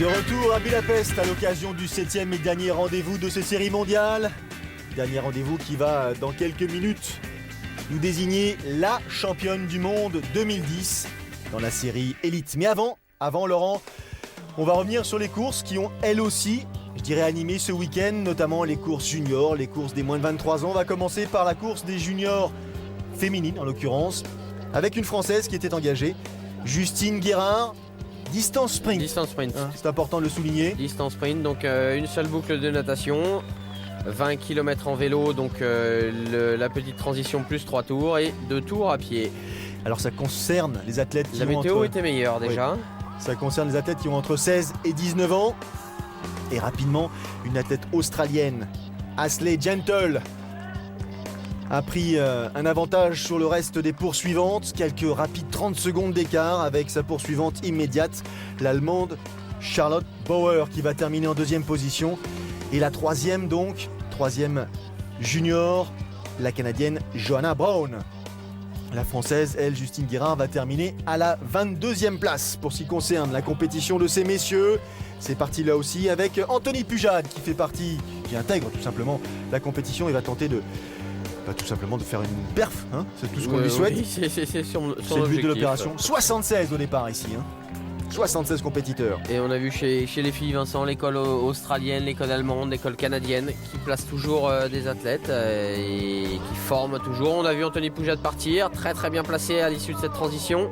De retour à Budapest à l'occasion du 7e et dernier rendez-vous de ces séries mondiales. Dernier rendez-vous qui va, dans quelques minutes, nous désigner la championne du monde 2010 dans la série Elite. Mais avant Laurent, on va revenir sur les courses qui ont elles aussi, je dirais, animé ce week-end, notamment les courses juniors, les courses des moins de 23 ans. On va commencer par la course des juniors féminines en l'occurrence, avec une Française qui était engagée, Justine Guérard. Distance sprint. Distance sprint. C'est important de le souligner. Distance sprint, donc une seule boucle de natation, 20 km en vélo, donc la petite transition plus 3 tours et 2 tours à pied. Alors ça concerne les athlètes qui La ont météo était meilleure déjà. Oui. Ça concerne les athlètes qui ont entre 16 et 19 ans. Et rapidement, une athlète australienne, Ashley Gentle, a pris un avantage sur le reste des poursuivantes. Quelques rapides 30 secondes d'écart avec sa poursuivante immédiate, l'Allemande Charlotte Bauer, qui va terminer en deuxième position. Et la troisième junior, la Canadienne Johanna Brown. La Française, elle, Justine Guérard, va terminer à la 22e place pour ce qui concerne la compétition de ces messieurs. C'est parti là aussi avec Anthony Pujade qui intègre tout simplement la compétition et va tenter de faire une perf, hein, c'est tout ce qu'on lui souhaite. Oui, c'est le but de l'opération. 76 au départ ici, hein. 76 compétiteurs. Et on a vu chez les filles, Vincent, l'école australienne, l'école allemande, l'école canadienne qui place toujours des athlètes et qui forment toujours. On a vu Anthony Pujade partir, très très bien placé à l'issue de cette transition.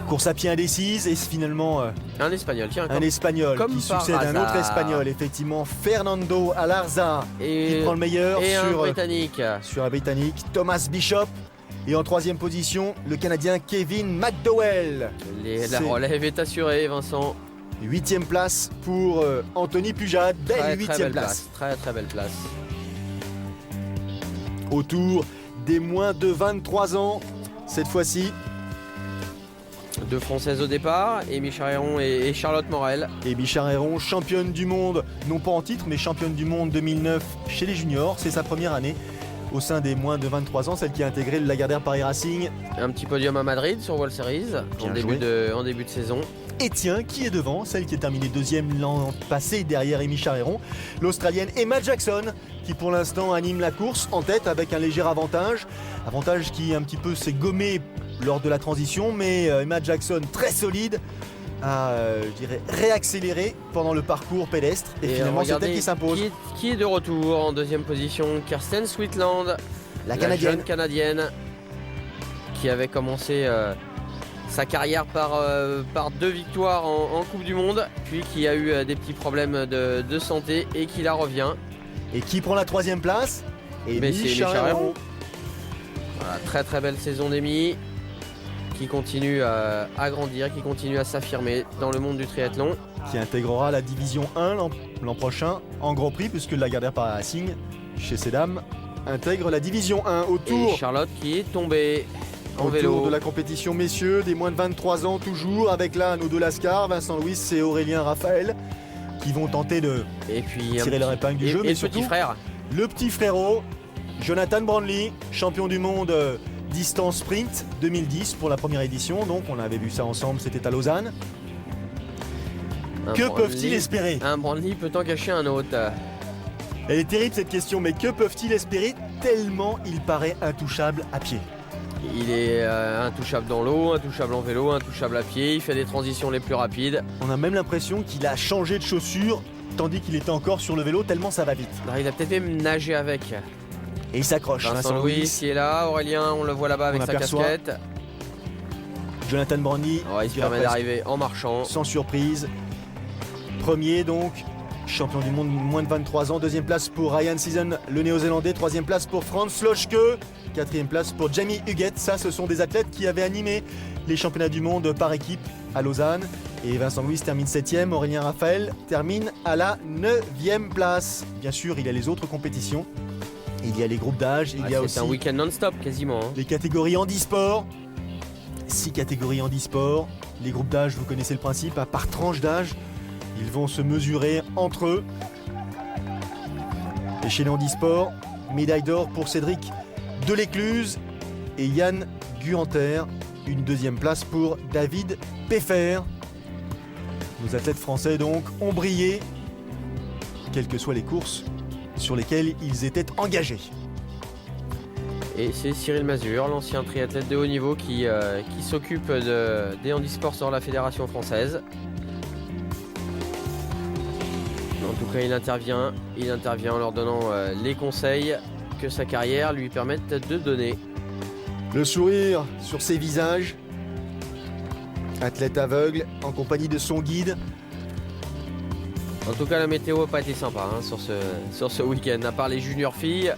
Course à pied indécise et finalement un Espagnol, tiens. Un Espagnol qui succède à un autre Espagnol, effectivement, Fernando Alarza, qui prend le meilleur sur un Britannique, Thomas Bishop. Et en troisième position, le Canadien Kevin McDowell. La relève est assurée, Vincent. 8e place pour Anthony Pujade, belle 8e place. Très très belle place. Autour des moins de 23 ans, cette fois-ci. 2 Françaises au départ, Amy Charéron et Charlotte Morel. Amy Charéron, championne du monde, non pas en titre, mais championne du monde 2009 chez les juniors. C'est sa première année au sein des moins de 23 ans, celle qui a intégré le Lagardère Paris Racing. Un petit podium à Madrid sur World Series en début de saison. Et tiens, qui est devant? Celle qui est terminée deuxième l'an passé derrière Amy Charéron, l'Australienne Emma Jackson, qui pour l'instant anime la course en tête avec un léger avantage. Avantage qui un petit peu s'est gommé lors de la transition, mais Emma Jackson, très solide, a réaccéléré pendant le parcours pédestre et finalement c'est elle qui s'impose. Qui est de retour en deuxième position? Kirsten Sweetland, la jeune canadienne qui avait commencé sa carrière par 2 victoires en Coupe du Monde, puis qui a eu des petits problèmes de santé et qui la revient. Et qui prend la 3e place? Amy Charéron. Voilà, très très belle saison d'Amy, qui continue à grandir, qui continue à s'affirmer dans le monde du triathlon. Qui intégrera la division 1 l'an prochain en Grand Prix, puisque le Lagardère Paris Racing, chez ces dames, intègre la division 1 autour. Et Charlotte qui est tombée en vélo. Autour de la compétition messieurs, des moins de 23 ans toujours, avec là Nodo Lascar, Vincent Louis et Aurélien Raphaël, qui vont tenter de tirer leur épingle du jeu. Mais surtout, le petit frérot, Jonathan Brownlee, champion du monde distance sprint 2010 pour la première édition, donc on avait vu ça ensemble, c'était à Lausanne. Que peuvent-ils espérer? Un Brownlee peut en cacher un autre. Elle est terrible cette question, mais que peuvent-ils espérer tellement il paraît intouchable à pied? Il est intouchable dans l'eau, intouchable en vélo, intouchable à pied, il fait des transitions les plus rapides. On a même l'impression qu'il a changé de chaussures tandis qu'il était encore sur le vélo, tellement ça va vite. Alors, il a peut-être même nagé avec. Et il s'accroche. Vincent Louis qui est là, Aurélien, on le voit là-bas avec sa casquette. Jonathan Brownlee, il se permet d'arriver en marchant. Sans surprise. Premier donc, champion du monde moins de 23 ans. 2e place pour Ryan Season, le néo-zélandais. 3e place pour Franz Loschke. 4e place pour Jamie Huguette. Ça, ce sont des athlètes qui avaient animé les championnats du monde par équipe à Lausanne. Et Vincent Louis termine 7e. Aurélien Raphaël termine à la 9e place. Bien sûr, il y a les autres compétitions. Il y a les groupes d'âge, il y a aussi... C'est un week-end non-stop quasiment. Les catégories handisport. 6 catégories handisport. Les groupes d'âge, vous connaissez le principe, par tranche d'âge, ils vont se mesurer entre eux. Et chez les handisport, médaille d'or pour Cédric Delécluse et Yann Guanter. une deuxième place pour David Peffer. Nos athlètes français donc ont brillé, quelles que soient les courses sur lesquelles ils étaient engagés. Et c'est Cyril Mazur, l'ancien triathlète de haut niveau qui s'occupe des handisports sur la Fédération française. En tout cas, il intervient en leur donnant les conseils que sa carrière lui permette de donner. Le sourire sur ses visages. Athlète aveugle en compagnie de son guide. En tout cas, la météo n'a pas été sympa sur ce week-end. À part les juniors filles,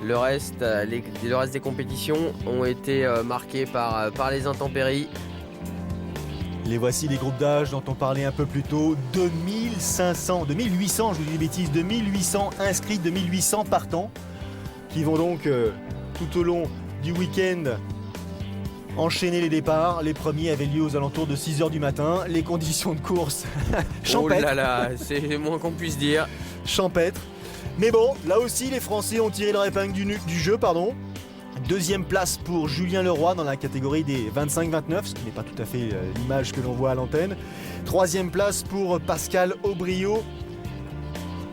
le reste des compétitions ont été marquées par les intempéries. Les voici les groupes d'âge dont on parlait un peu plus tôt. 2800, je vous dis des bêtises, 2800 inscrits, 2800 partants qui vont donc tout au long du week-end enchaîner les départs. Les premiers avaient lieu aux alentours de 6h du matin. Les conditions de course champêtres. Oh là là, c'est le moins qu'on puisse dire. Champêtre. Mais bon, là aussi les Français ont tiré leur épingle du jeu. Deuxième place pour Julien Leroy dans la catégorie des 25-29, ce qui n'est pas tout à fait l'image que l'on voit à l'antenne. Troisième place pour Pascal Aubrio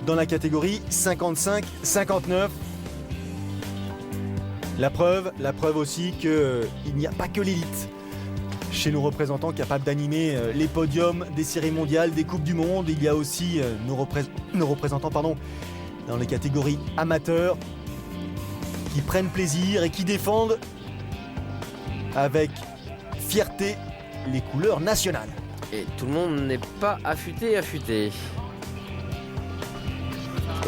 dans la catégorie 55-59. La preuve aussi qu'il n'y a pas que l'élite chez nos représentants capables d'animer les podiums des séries mondiales, des Coupes du Monde. Il y a aussi nos représentants dans les catégories amateurs qui prennent plaisir et qui défendent avec fierté les couleurs nationales. Et tout le monde n'est pas affûté.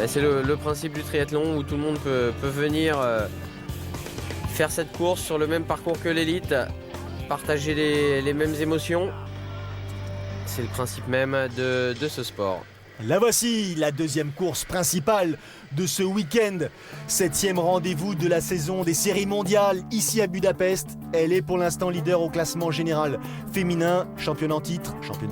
C'est le principe du triathlon où tout le monde peut venir faire cette course sur le même parcours que l'élite, partager les mêmes émotions. C'est le principe même de ce sport. La voici, la deuxième course principale de ce week-end. 7e rendez-vous de la saison des séries mondiales ici à Budapest. Elle est pour l'instant leader au classement général féminin, championne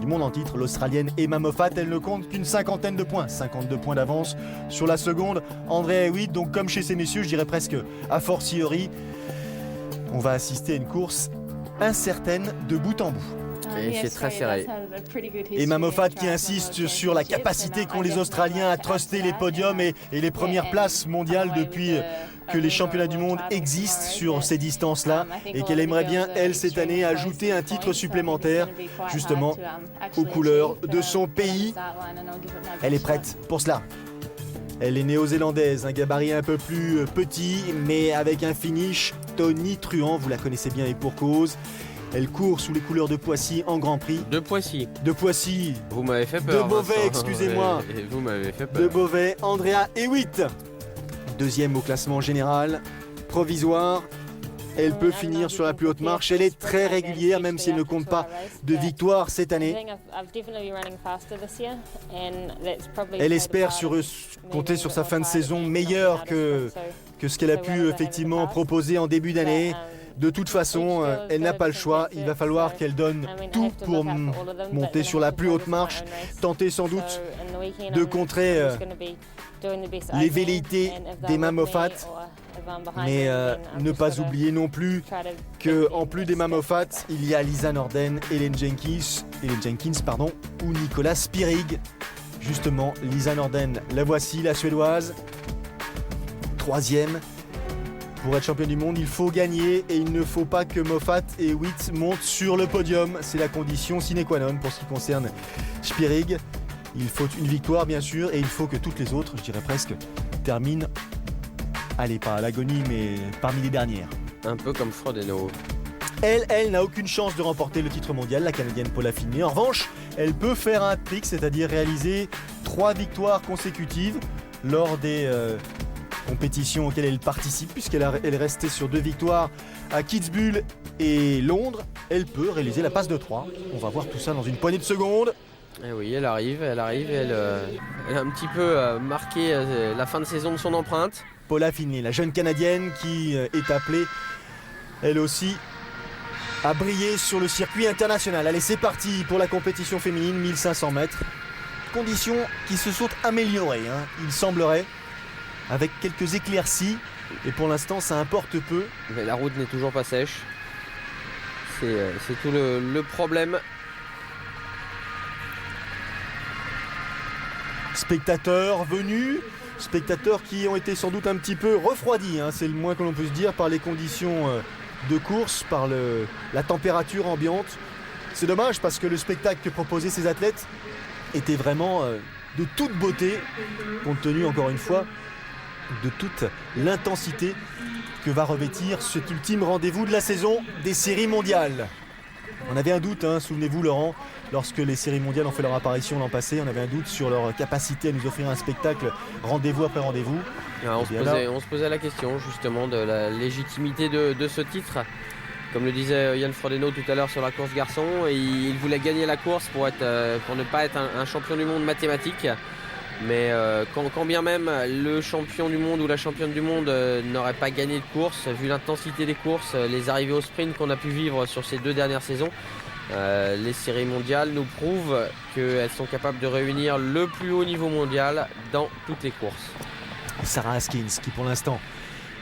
du monde en titre, l'Australienne Emma Moffat. Elle ne compte qu'une 50aine de points, 52 points d'avance sur la seconde, Andrea Hewitt. Donc comme chez ces messieurs, je dirais presque a fortiori, on va assister à une course incertaine de bout en bout. Et c'est très serré. Emma Moffat qui insiste sur la capacité qu'ont les Australiens à truster les podiums et les premières places mondiales depuis que les championnats du monde existent sur ces distances-là et qu'elle aimerait bien, elle, cette année, ajouter un titre supplémentaire justement aux couleurs de son pays. Elle est prête pour cela. Elle est néo-zélandaise, un gabarit un peu plus petit mais avec un finish tonitruant, vous la connaissez bien et pour cause. Elle court sous les couleurs de Poissy en Grand Prix. De Poissy. Vous m'avez fait peur. De Beauvais, excusez-moi. Vous m'avez fait peur. De Beauvais, Andrea Hewitt. Deuxième au classement général, provisoire. Elle peut finir sur la plus haute marche. Elle est très régulière, même si elle ne compte pas de victoire cette année. Elle espère compter sur sa fin de saison meilleure que ce qu'elle a pu effectivement proposer en début d'année. De toute façon, elle n'a pas le choix. Il va falloir qu'elle donne tout pour monter sur la plus haute marche, tenter sans doute de contrer les velléités d'Emma Moffat. Mais ne pas oublier non plus qu'en plus d'Emma Moffat, il y a Lisa Norden, Hélène Jenkins, ou Nicolas Spirig. Justement, Lisa Norden, la voici, la Suédoise. Troisième. Pour être champion du monde, il faut gagner et il ne faut pas que Moffat et Hewitt montent sur le podium. C'est la condition sine qua non pour ce qui concerne Spirig. Il faut une victoire bien sûr et il faut que toutes les autres, je dirais presque, terminent, allez pas à l'agonie mais parmi les dernières. Un peu comme Frodeno. Elle n'a aucune chance de remporter le titre mondial, la Canadienne Paula Finlay. En revanche, elle peut faire un trick, c'est-à-dire réaliser 3 victoires consécutives lors des compétitions auxquelles elle participe, puisqu'elle est restée sur 2 victoires à Kitzbühel et Londres. Elle peut réaliser la passe de 3. On va voir tout ça dans une poignée de secondes. Et oui, elle arrive, elle a un petit peu marqué la fin de saison de son empreinte. Paula Finlay, la jeune Canadienne qui est appelée, elle aussi, à briller sur le circuit international. Allez, c'est parti pour la compétition féminine, 1500 mètres. Conditions qui se sont améliorées, il semblerait, avec quelques éclaircies. Et pour l'instant, ça importe peu. Mais la route n'est toujours pas sèche. c'est tout le problème. Spectateurs venus, spectateurs qui ont été sans doute un petit peu refroidis, hein, c'est le moins que l'on puisse dire, par les conditions de course, par la température ambiante. C'est dommage parce que le spectacle que proposaient ces athlètes était vraiment de toute beauté, compte tenu encore une fois de toute l'intensité que va revêtir cet ultime rendez-vous de la saison des séries mondiales. On avait un doute, hein, souvenez-vous Laurent, lorsque les séries mondiales ont fait leur apparition l'an passé, on avait un doute sur leur capacité à nous offrir un spectacle rendez-vous après rendez-vous. On se posait la question justement de la légitimité de ce titre. Comme le disait Yann Frodeno tout à l'heure sur la course garçon, il voulait gagner la course pour ne pas être un champion du monde mathématique. Mais quand bien même le champion du monde ou la championne du monde n'aurait pas gagné de course, vu l'intensité des courses, les arrivées au sprint qu'on a pu vivre sur ces 2 dernières saisons, les séries mondiales nous prouvent qu'elles sont capables de réunir le plus haut niveau mondial dans toutes les courses. Sarah Haskins qui pour l'instant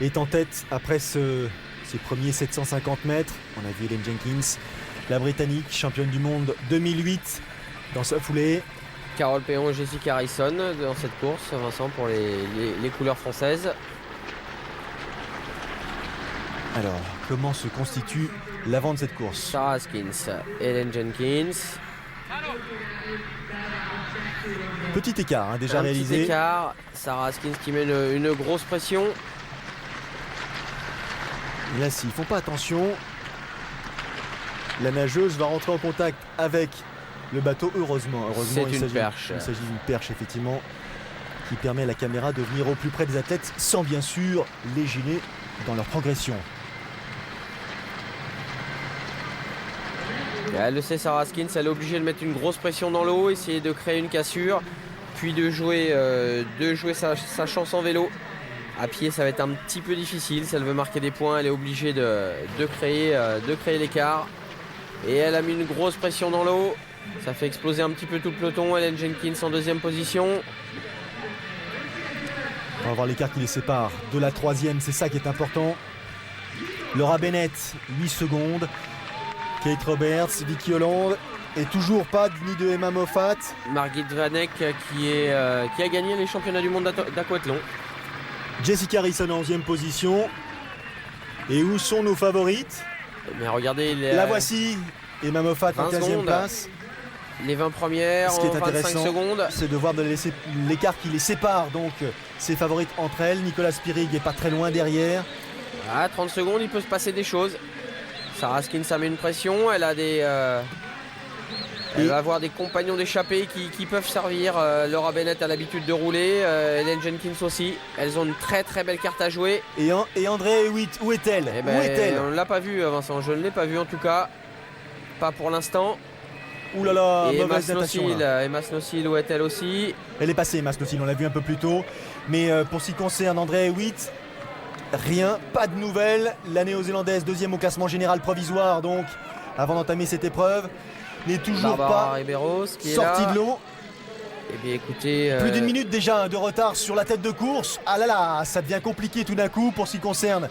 est en tête après ses premiers 750 mètres. On a vu Ellen Jenkins, la Britannique, championne du monde 2008 dans sa foulée. Carole Péon et Jessica Harrison dans cette course, Vincent, pour les couleurs françaises. Alors, comment se constitue l'avant de cette course? Sarah Haskins, Ellen Jenkins. Petit écart hein, déjà réalisé. Petit écart, Sarah Haskins qui met une grosse pression. Et là, s'ils ne font pas attention, la nageuse va rentrer en contact avec le bateau, heureusement il s'agit d'une perche effectivement qui permet à la caméra de venir au plus près des athlètes sans bien sûr les gêner dans leur progression. Et elle le sait, Sarah Haskins, elle est obligée de mettre une grosse pression dans l'eau, essayer de créer une cassure, puis de jouer sa chance en vélo. À pied ça va être un petit peu difficile, si elle veut marquer des points, elle est obligée de créer l'écart. Et elle a mis une grosse pression dans l'eau. Ça fait exploser un petit peu tout le peloton. Ellen Jenkins en 2e position. On va voir l'écart qui les sépare de la 3e, c'est ça qui est important. Laura Bennett, 8 secondes. Kate Roberts, Vicky Holland. Et toujours pas ni de Emma Moffat. Margit Vanek qui a gagné les championnats du monde d'aquathlon. Jessica Harrison en 11e position. Et où sont nos favorites? Mais regardez, la voici, Emma Moffat en 15e place. Les 20 premières Ce qui est en 25 secondes. C'est de voir l'écart qui les sépare, donc ses favorites entre elles. Nicolas Spirig n'est pas très loin derrière. À 30 secondes, il peut se passer des choses. Sarah Haskins, ça met une pression. Elle a elle va avoir des compagnons d'échappée qui peuvent servir. Laura Bennett a l'habitude de rouler. Ellen Jenkins aussi. Elles ont une très très belle carte à jouer. Et André Hewitt, où est-elle? On ne l'a pas vue, Vincent. Je ne l'ai pas vue en tout cas. Pas pour l'instant. Ouh là là, et mauvaise natation là. Emma Snowsill, où est-elle aussi? Elle est passée, Emma Snowsill, on l'a vu un peu plus tôt. Mais pour ce qui concerne André Hewitt, rien, pas de nouvelles. La néo-zélandaise, 2e au classement général provisoire, donc, avant d'entamer cette épreuve, n'est toujours Barbara pas Riberos, sortie de l'eau. Eh bien écoutez... Plus d'1 minute déjà de retard sur la tête de course. Ah là là, ça devient compliqué tout d'un coup pour ce qui concerne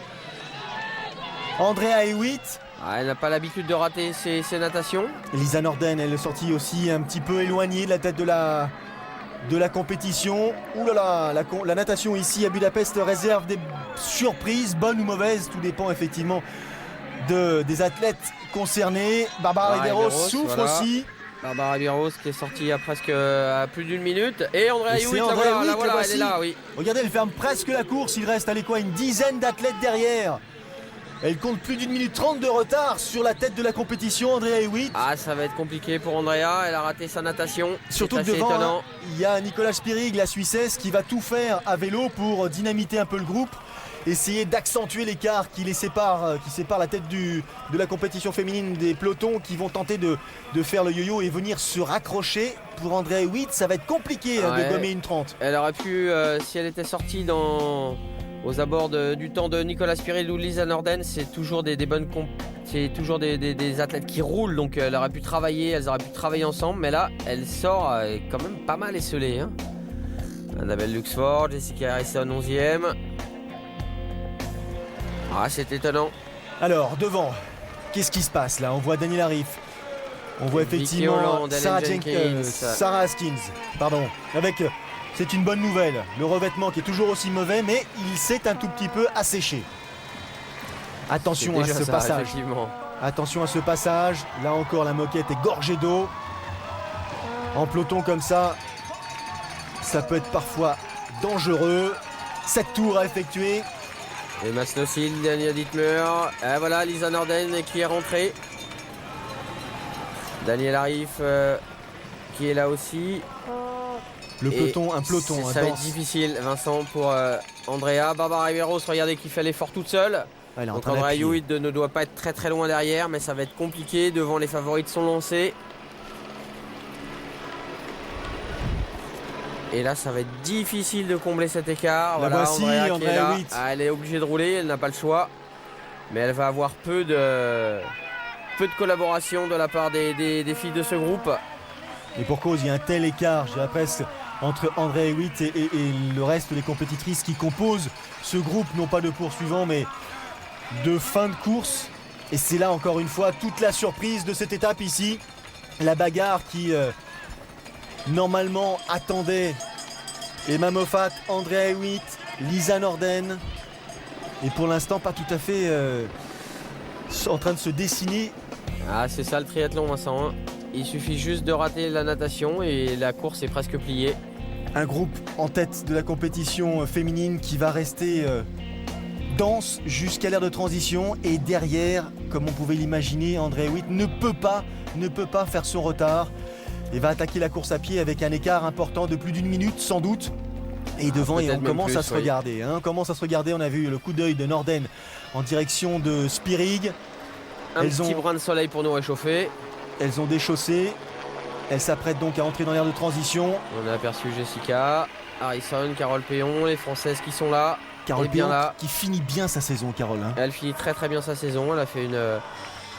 Andrea Hewitt. Elle n'a pas l'habitude de rater ses natations. Lisa Norden, elle est sortie aussi un petit peu éloignée de la tête de la compétition. Ouh là là, la natation ici à Budapest réserve des surprises, bonnes ou mauvaises, tout dépend effectivement des athlètes concernés. Barbara Riberos souffre aussi. Barbara Riberos qui est sortie à plus d'1 minute. Et Andrea Hewitt, la voilà, elle est là, oui. Regardez, elle ferme presque la course. Il reste, une dizaine d'athlètes derrière. Elle compte plus d'1 minute 30 de retard sur la tête de la compétition, Andrea Hewitt. Ah, ça va être compliqué pour Andrea, elle a raté sa natation. Surtout que devant, il y a Nicolas Spirig, la Suissesse, qui va tout faire à vélo pour dynamiter un peu le groupe. Essayer d'accentuer l'écart qui sépare la tête de la compétition féminine des pelotons qui vont tenter de faire le yo-yo et venir se raccrocher. Pour Andrea Hewitt, ça va être compliqué de gommer une 30. Elle aurait pu, si elle était sortie aux abords du temps de Nicolas Spirig ou Lisa Norden, c'est toujours des bonnes c'est toujours des athlètes qui roulent, donc elles auraient pu travailler ensemble, mais là elle sort quand même pas mal esselée. Hein. Annabelle Luxford, Jessica Harrison 11e. Ah, c'est étonnant. Alors devant, qu'est-ce qui se passe là? On voit Daniel Arif. On voit Vicky effectivement Holland, Ellen Sarah Haskins. Pardon. Avec, c'est une bonne nouvelle. Le revêtement qui est toujours aussi mauvais, mais il s'est un tout petit peu asséché. Attention à ce passage. Attention à ce passage. Là encore, la moquette est gorgée d'eau. En peloton comme ça, ça peut être parfois dangereux. 7 tours à effectuer. Et Masnocil, Daniel Dittmer. Et voilà, Lisa Norden qui est rentrée. Daniel Arif qui est là aussi. Le peloton, un peloton. Ça va être difficile, Vincent, pour Andrea. Barbara Riveros, regardez qui fait l'effort toute seule. Donc Andrea Hewitt ne doit pas être très très loin derrière, mais ça va être compliqué devant les favoris de son lancé. Et là, ça va être difficile de combler cet écart. La voici, Andrea Hewitt. Elle est obligée de rouler, elle n'a pas le choix. Mais elle va avoir peu de collaboration de la part des filles de ce groupe. Et pour cause, il y a un tel écart, je dirais presque, entre Andrea Hewitt et le reste des compétitrices qui composent ce groupe, non pas de poursuivants, mais de fin de course. Et c'est là, encore une fois, toute la surprise de cette étape ici. La bagarre qui, normalement, attendait Emma Moffat, Andrea Hewitt, Lisa Norden. Et pour l'instant, pas tout à fait en train de se dessiner. Ah, c'est ça le triathlon, Vincent. Il suffit juste de rater la natation et la course est presque pliée. Un groupe en tête de la compétition féminine qui va rester dense jusqu'à l'ère de transition. Et derrière, comme on pouvait l'imaginer, Andrea Hewitt ne peut pas faire son retard. Et va attaquer la course à pied avec un écart important de plus d'une minute sans doute. Et devant, et on commence à se regarder. On commence à se regarder. On a vu le coup d'œil de Norden en direction de Spirig. Un petit brin de soleil pour nous réchauffer. Elles ont déchaussé. Elles s'apprêtent donc à entrer dans l'ère de transition. On a aperçu Jessica, Harrison, Carole Péon, les Françaises qui sont là. Carole Péon qui finit bien sa saison, Carole. Elle finit très très bien sa saison. Elle a fait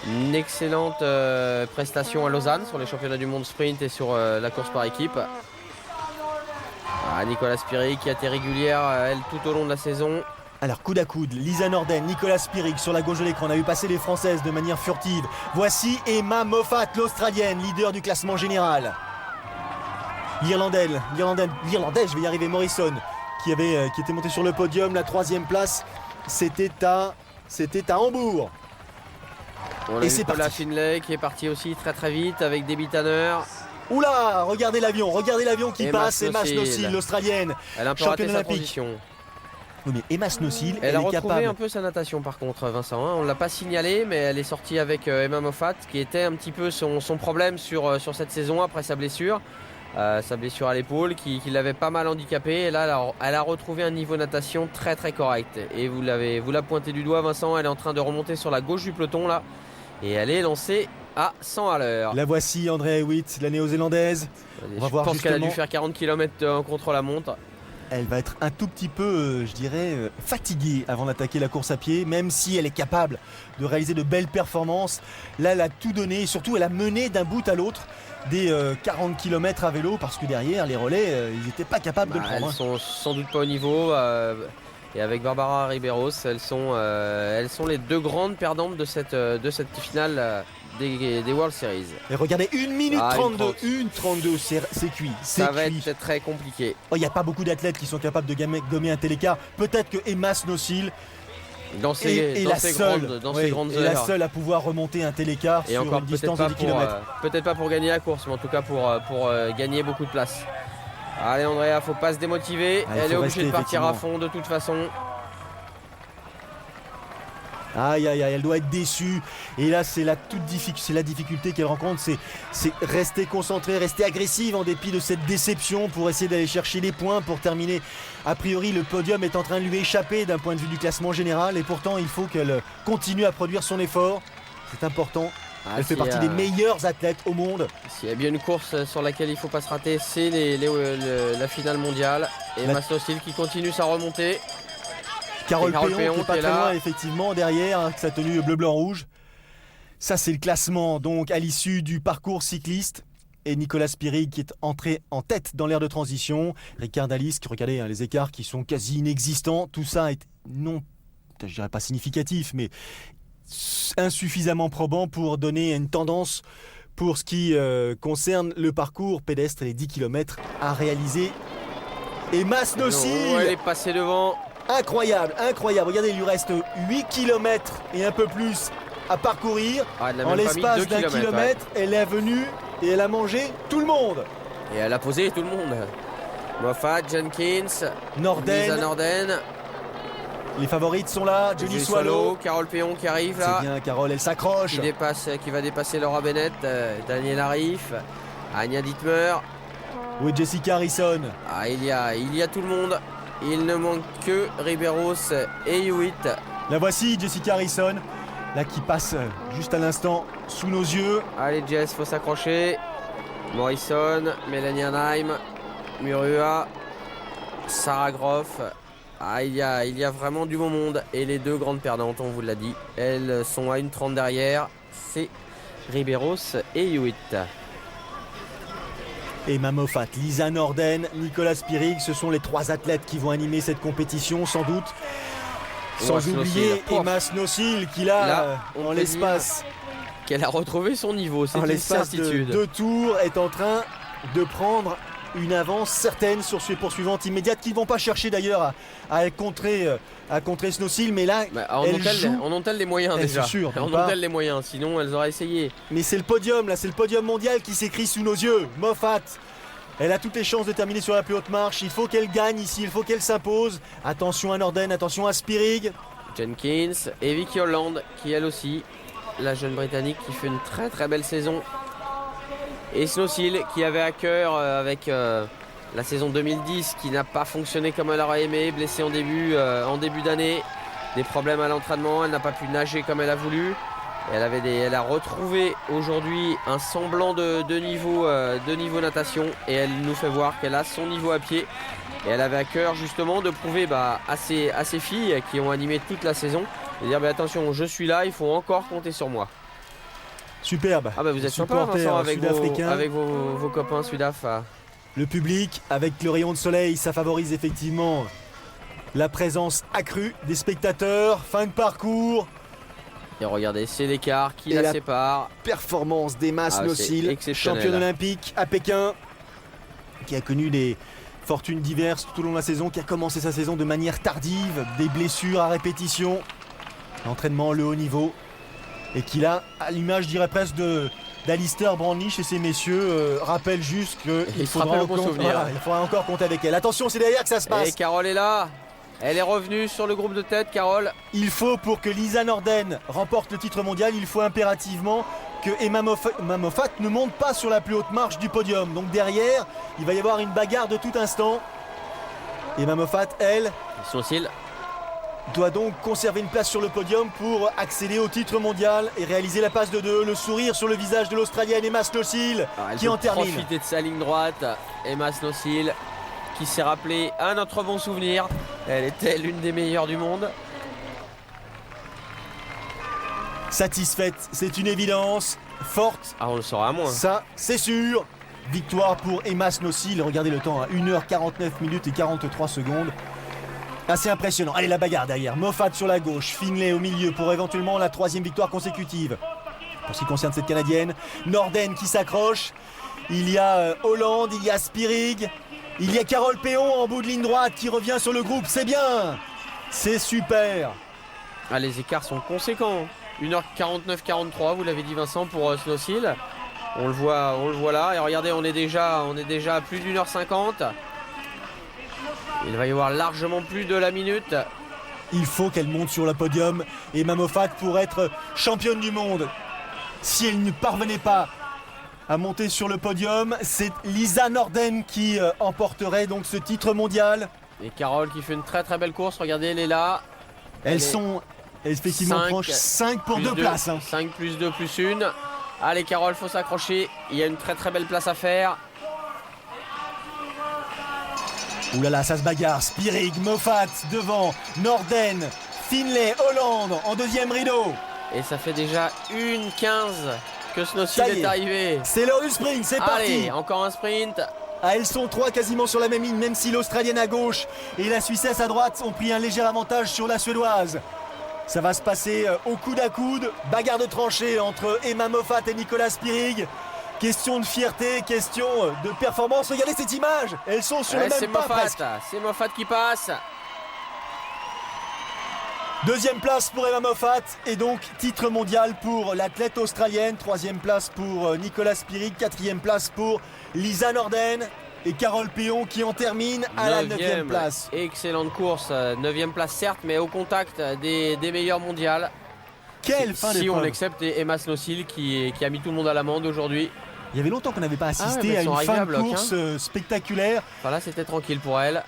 une excellente prestation à Lausanne sur les championnats du monde sprint et sur la course par équipe. Nicolas Spirig qui a été régulière, elle, tout au long de la saison. Alors, coude à coude, Lisa Norden, Nicolas Spirig sur la gauche de l'écran. On a vu passer les Françaises de manière furtive. Voici Emma Moffat, l'Australienne, leader du classement général. L'Irlandaise, je vais y arriver, Morrison, qui était montée sur le podium. La 3e place, c'était à Hambourg. Et c'est Paula Finlay qui est parti aussi très très vite avec Debbie Tanner. Oula, regardez l'avion qui passe. Emma Snowsill, l'Australienne, elle a un peu raté sa transition. Oui, mais Emma Snowsill, elle est retrouvé capable. Un peu sa natation par contre, Vincent. On ne l'a pas signalé, mais elle est sortie avec Emma Moffat, qui était un petit peu son problème sur cette saison après sa blessure. Sa blessure à l'épaule qui l'avait pas mal handicapée. Et là, elle a retrouvé un niveau natation très très correct. Et vous la pointez du doigt, Vincent. Elle est en train de remonter sur la gauche du peloton là. Et elle est lancée à 100 à l'heure. La voici, Andrea Hewitt, la néo-zélandaise. Je pense qu'elle a dû faire 40 km contre la montre. Elle va être un tout petit peu, je dirais, fatiguée avant d'attaquer la course à pied, même si elle est capable de réaliser de belles performances. Là, elle a tout donné et surtout, elle a mené d'un bout à l'autre des 40 km à vélo parce que derrière, les relais, ils n'étaient pas capables de le prendre. Elles sont sans doute pas au niveau. Et avec Barbara Riberos, elles sont les deux grandes perdantes de cette finale des World Series. Et regardez, 1 minute 32, 1,32, c'est cuit. Ça va être très compliqué. Il n'y a pas beaucoup d'athlètes qui sont capables de gommer un tel écart. Peut-être que Emma Snowsill est la seule à pouvoir remonter un tel écart et sur encore une distance de 10 km. Peut-être pas pour gagner la course, mais en tout cas pour gagner beaucoup de place. Allez Andrea, faut pas se démotiver. Elle est obligée de partir à fond de toute façon. Aïe, elle doit être déçue. Et là, c'est la difficulté qu'elle rencontre, c'est rester concentrée, rester agressive en dépit de cette déception pour essayer d'aller chercher les points pour terminer. A priori, le podium est en train de lui échapper d'un point de vue du classement général et pourtant, il faut qu'elle continue à produire son effort. C'est important. Elle fait partie des meilleurs athlètes au monde. S'il y a bien une course sur laquelle il ne faut pas se rater, c'est la finale mondiale. Et Masnocil qui continue sa remontée. Carole Péon qui n'est pas très loin, effectivement, derrière, avec sa tenue bleu-blanc-rouge. Ça, c'est le classement donc à l'issue du parcours cycliste. Et Nicolas Spirig qui est entré en tête dans l'ère de transition. Ricard Dalis, regardez les écarts qui sont quasi inexistants. Tout ça est non, je dirais pas significatif, mais insuffisamment probant pour donner une tendance pour ce qui concerne le parcours pédestre et les 10 km à réaliser. Emma Snossil, elle est passée devant. Incroyable, incroyable. Regardez, il lui reste 8 km et un peu plus à parcourir. En l'espace d'un kilomètre, elle est venue et elle a mangé tout le monde. Et elle a posé tout le monde. Moffat, Jenkins, Lisa Norden. Les favorites sont là, Johnny Swallow, Carole Péon qui arrive là. C'est bien, Carole, elle s'accroche. Qui va dépasser Laura Bennett, Daniel Arif, Anya Dittmer. Oui, Jessica Harrison. Il y a tout le monde. Il ne manque que Riberos et Hewitt. La voici, Jessica Harrison, là qui passe juste à l'instant sous nos yeux. Allez Jess, faut s'accrocher. Morrison, Mélanie Anheim, Murua, Sarah Groff. Il y a vraiment du bon monde. Et les deux grandes perdantes, on vous l'a dit, elles sont à 1:30 derrière. C'est Riberos et Hewitt. Emma Moffat, Lisa Norden, Nicolas Spirig, ce sont les 3 athlètes qui vont animer cette compétition sans doute. Sans oublier Emma Snossil qui là, en l'espace qu'elle a retrouvé son niveau, c'est une certitude. De 2 tours est en train de prendre une avance certaine sur ses poursuivantes immédiates qui ne vont pas chercher d'ailleurs à contrer Snossil, mais là en ont-elles les moyens déjà sûr, en ont-elles les moyens, sinon elles auraient essayé. Mais c'est le podium là, c'est le podium mondial qui s'écrit sous nos yeux. Moffat, elle a toutes les chances de terminer sur la plus haute marche. Il faut qu'elle gagne ici, il faut qu'elle s'impose. Attention à Norden, attention à Spirig. Jenkins et Vicky Holland qui elle aussi, la jeune britannique qui fait une très très belle saison. Et Snossil qui avait à cœur avec la saison 2010 qui n'a pas fonctionné comme elle aurait aimé, blessée en début d'année, des problèmes à l'entraînement, elle n'a pas pu nager comme elle a voulu. Elle a retrouvé aujourd'hui un semblant de niveau natation et elle nous fait voir qu'elle a son niveau à pied. Et elle avait à cœur justement de prouver à ces filles qui ont animé toute la saison et dire attention, je suis là, il faut encore compter sur moi. Superbe. Vous êtes sympa Vincent avec vos copains Sudaf. Le public avec le rayon de soleil, ça favorise effectivement la présence accrue des spectateurs. Fin de parcours. Et regardez, c'est l'écart qui la sépare. Performance d'Emma Snossil, championne olympique à Pékin, qui a connu des fortunes diverses tout au long de la saison, qui a commencé sa saison de manière tardive, des blessures à répétition, l'entraînement le haut niveau, et qui là, à l'image, je dirais presque d'Alistair Brownlee chez ces messieurs, rappelle juste qu'il faudra encore compter avec elle. Attention, c'est derrière que ça se passe. Et Carole est là. Elle est revenue sur le groupe de tête, Carole. Il faut, pour que Lisa Norden remporte le titre mondial, il faut impérativement que Emma Moffat ne monte pas sur la plus haute marche du podium. Donc derrière, il va y avoir une bagarre de tout instant. Emma Moffat, elle, Snossil, doit donc conserver une place sur le podium pour accéder au titre mondial et réaliser la passe de 2. Le sourire sur le visage de l'Australienne Emma Snossil qui en termine. Profiter de sa ligne droite, Emma Snossil, qui s'est rappelé un autre bon souvenir. Elle était l'une des meilleures du monde. Satisfaite, c'est une évidence. Forte. On le saura à moins. Ça, c'est sûr. Victoire pour Emma Snossil. Regardez le temps, 1h49 minutes et 43 secondes. Assez impressionnant. Allez, la bagarre derrière. Moffat sur la gauche, Finlay au milieu pour éventuellement la 3e victoire consécutive. Pour ce qui concerne cette Canadienne, Norden qui s'accroche. Il y a Holland, il y a Spirig. Il y a Carole Péon en bout de ligne droite qui revient sur le groupe. C'est bien. C'est super. Les écarts sont conséquents. 1h49-43, vous l'avez dit Vincent, pour Snossil. On le voit là. Et regardez, on est déjà à plus d'1h50. Il va y avoir largement plus de la minute. Il faut qu'elle monte sur le podium. Emma Moffat pour être championne du monde. Si elle ne parvenait pas à monter sur le podium, c'est Lisa Norden qui emporterait donc ce titre mondial. Et Carole qui fait une très très belle course. Regardez, elle est là. Elles sont effectivement proches. 5 pour 2 places. 5 plus 2 plus 1. Allez Carole, faut s'accrocher. Il y a une très très belle place à faire. Ouh là là, ça se bagarre. Spirig, Moffat devant, Norden, Finlay, Holland en 2e rideau. Et ça fait déjà 1h15 que Snossil est arrivé. C'est l'heure du sprint, c'est parti. Allez, encore un sprint. Elles sont 3 quasiment sur la même ligne, même si l'Australienne à gauche et la Suissesse à droite ont pris un léger avantage sur la Suédoise. Ça va se passer au coude à coude, bagarre de tranchée entre Emma Moffat et Nicolas Spirig. Question de fierté, question de performance. Regardez cette image, elles sont sur le même pas presque. C'est Moffat qui passe. Deuxième place pour Emma Moffat et donc titre mondial pour l'athlète australienne. Troisième place pour Nicolas Spirig. Quatrième place pour Lisa Norden et Carole Péon qui en termine à la 9e place. Excellente course, 9e place certes, mais au contact des meilleurs mondiales. Quelle fin d'épreuve. Si on accepte Emma Snowsill qui a mis tout le monde à l'amende aujourd'hui. Il y avait longtemps qu'on n'avait pas assisté à une fin de course spectaculaire. Enfin là c'était tranquille pour elle.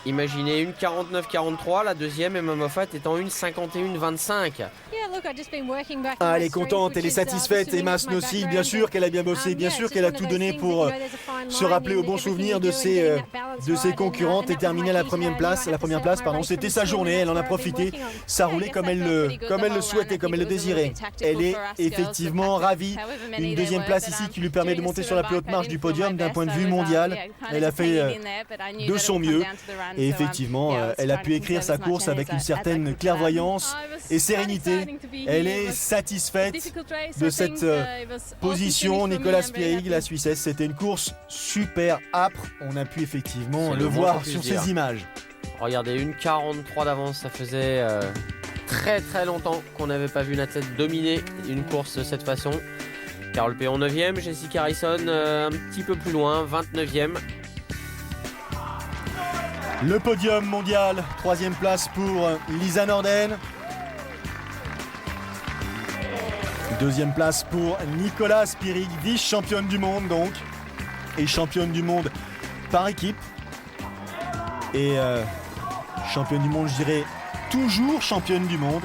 Imaginez une 49-43, la deuxième Emma Moffat étant une 51-25. Elle est contente, elle est satisfaite. Emma Snowsill, bien sûr qu'elle a bien bossé, bien sûr qu'elle a tout donné pour se rappeler au bon souvenir de ses concurrentes et terminer à la première place. C'était sa journée, elle en a profité. Ça roulait comme elle le souhaitait, comme elle le désirait. Elle est effectivement ravie. Une deuxième place ici qui lui permet de monter sur la plus haute marche du podium d'un point de vue mondial. Elle a fait de son mieux. Et effectivement, elle a pu écrire sa course avec une certaine clairvoyance et sérénité. Elle est satisfaite de cette position. Nicolas Spirig, la Suissesse, c'était une course super âpre. On a pu effectivement le voir sur ces images. Regardez, une 43 d'avance, ça faisait très très longtemps qu'on n'avait pas vu une athlète dominer une course de cette façon. Carole Péon 9e, Jessica Harrison un petit peu plus loin, 29e. Le podium mondial, 3e place pour Lisa Norden. 2e place pour Nicolas Spirig, vice-championne du monde donc. Et championne du monde par équipe. Et championne du monde, je dirais, toujours championne du monde.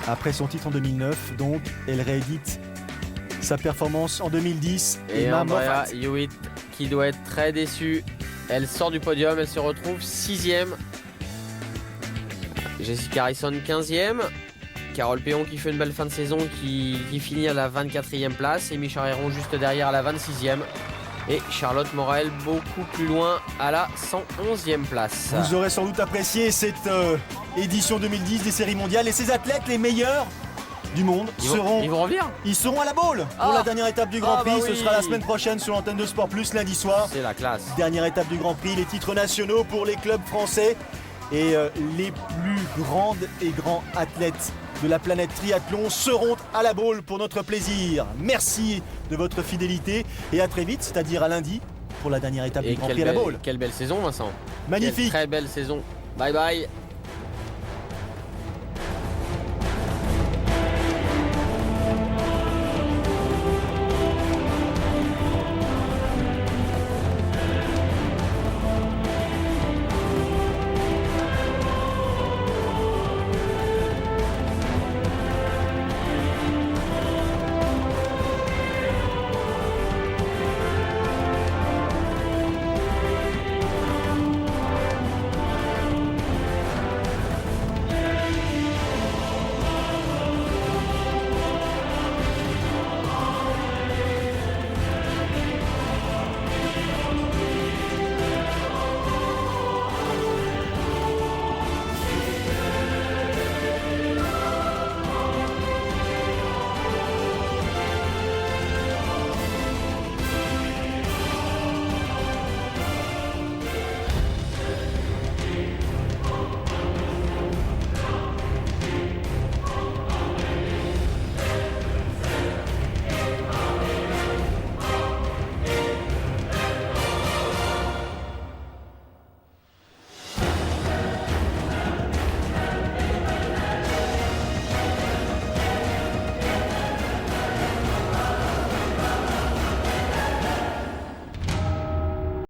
Après son titre en 2009, donc elle réédite sa performance en 2010. Et Andrea Hewitt qui doit être très déçue. Elle sort du podium, elle se retrouve 6e. Jessica Harrison 15e. Carole Péon qui fait une belle fin de saison qui finit à la 24e place. Et Micha Héron juste derrière à la 26e. Et Charlotte Morel beaucoup plus loin à la 111e place. Vous aurez sans doute apprécié cette édition 2010 des séries mondiales. Et ces athlètes, les meilleurs du monde, ils vont revenir. Ils seront à la Baule pour la dernière étape du Grand Prix. Ce sera la semaine prochaine sur l'antenne de Sport Plus, lundi soir. C'est la classe. Dernière étape du Grand Prix, les titres nationaux pour les clubs français et les plus grandes et grands athlètes de la planète triathlon seront à la Baule pour notre plaisir. Merci de votre fidélité et à très vite, c'est-à-dire à lundi pour la dernière étape du Grand Prix à la Baule. Quelle belle saison, Vincent. Magnifique. Quelle très belle saison. Bye bye.